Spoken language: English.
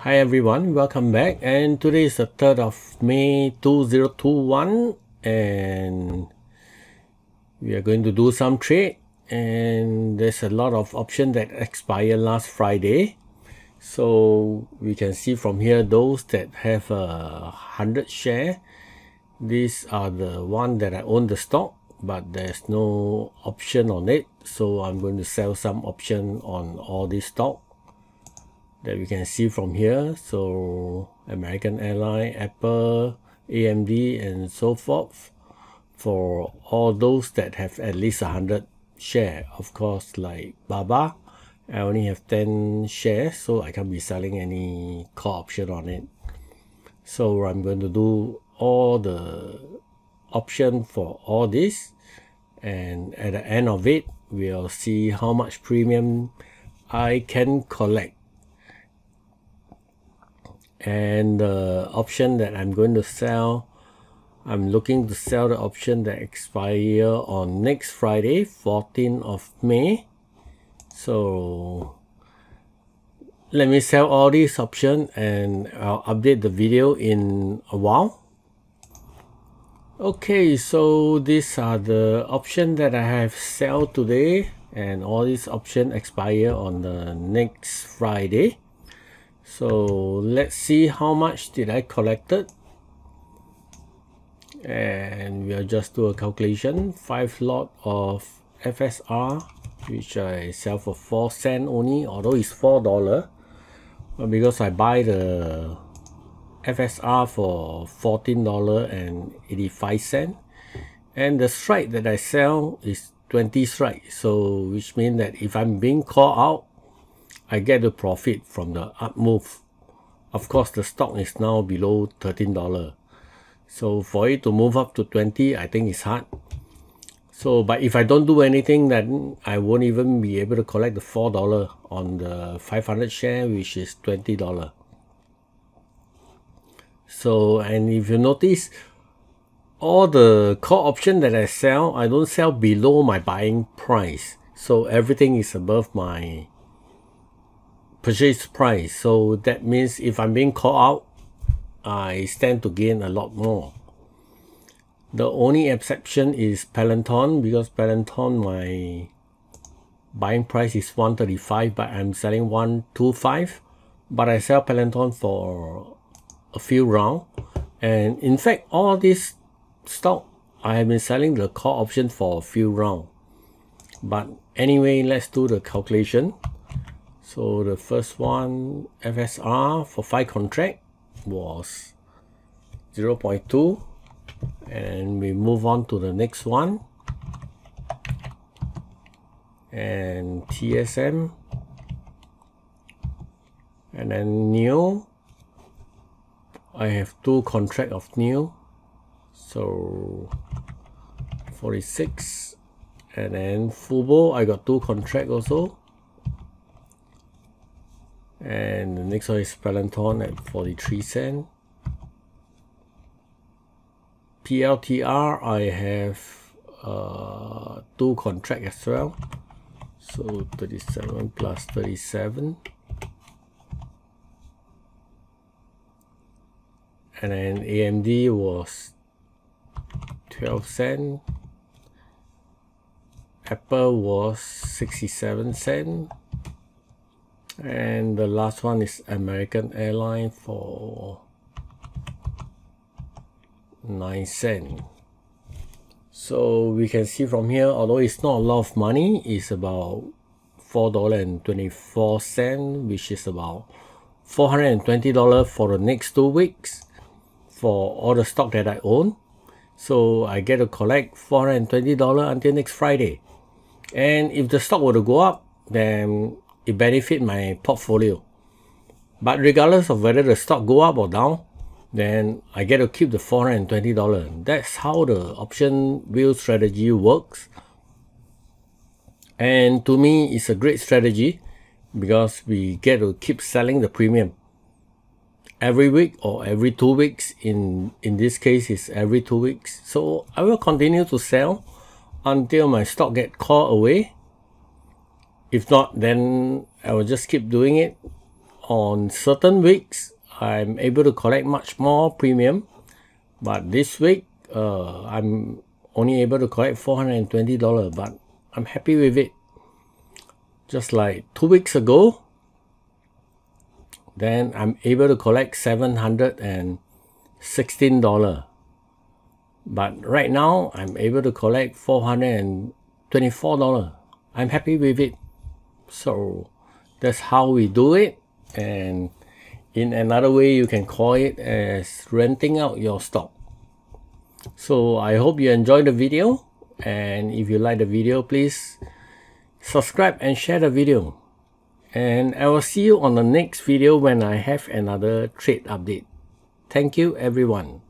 Hi everyone, welcome back, and today is the 3rd of May 2021 and we are going to do some trade, and there's a lot of options that expired last Friday. So we can see from here those that have 100 share. These are the one that I own the stock, but there's no option on it, so I'm going to sell some option on all this stock that we can see from here. So American Airlines, Apple, AMD, and so forth, for all those that have at least 100 share. Of course, like Baba, I only have 10 shares, so I can't be selling any call option on it. So I'm going to do all the option for all this, and at the end of it we'll see how much premium I can collect. And the option that I'm going to sell, I'm looking to sell the option that expire on next Friday, 14th of May. So let me sell all these options and I'll update the video in a while. Okay, so these are the options that I have sell today, and all these options expire on the next Friday. So let's see how much did I collected, and we'll just do a calculation. 5 lot of FSR, which I sell for 4 cents only, although it's $4, but because I buy the FSR for $14.85, and the strike that I sell is 20 strike, so which means that if I'm being called out, I get the profit from the up move. Of course, the stock is now below $13, so for it to move up to 20, I think it's hard. So, but if I don't do anything, then I won't even be able to collect the $4 on the 500 share, which is $20. So, and if you notice, all the call option that I sell, I don't sell below my buying price, so everything is above my purchase price. So that means if I'm being called out, I stand to gain a lot more. The only exception is Peloton, because Peloton, my buying price is $135, but I'm selling $125. But I sell Peloton for a few rounds, and in fact all this stock I have been selling the call option for a few rounds. But anyway, let's do the calculation. So the first one, FSR for 5 contract was 0.2, and we move on to the next one, and TSM, and then Nio. I have 2 contract of Nio, so 46, and then Fubo, I got 2 contract also, and the next one is Peloton at 43 cents. PLTR, I have 2 contract as well, so 37 plus 37, and then AMD was 12 cents, Apple was 67 cents, and the last one is American Airlines for 9 cents. So we can see from here, although it's not a lot of money, it's about $4.24, which is about $420 for the next 2 weeks for all the stock that I own. So I get to collect $420 until next Friday, and if the stock were to go up, then it benefit my portfolio. But regardless of whether the stock go up or down, then I get to keep the $420. That's how the option wheel strategy works, and to me it's a great strategy because we get to keep selling the premium every week or every 2 weeks. In this case, it's every 2 weeks. So I will continue to sell until my stock get called away. If not, then I will just keep doing it on certain weeks I'm able to collect much more premium, but this week I'm only able to collect $420, but I'm happy with it. Just like 2 weeks ago, then I'm able to collect $716, but right now I'm able to collect $424. I'm happy with it. So that's how we do it, and in another way you can call it as renting out your stock. So I hope you enjoyed the video, and if you like the video, please subscribe and share the video, and I will see you on the next video when I have another trade update. Thank you everyone.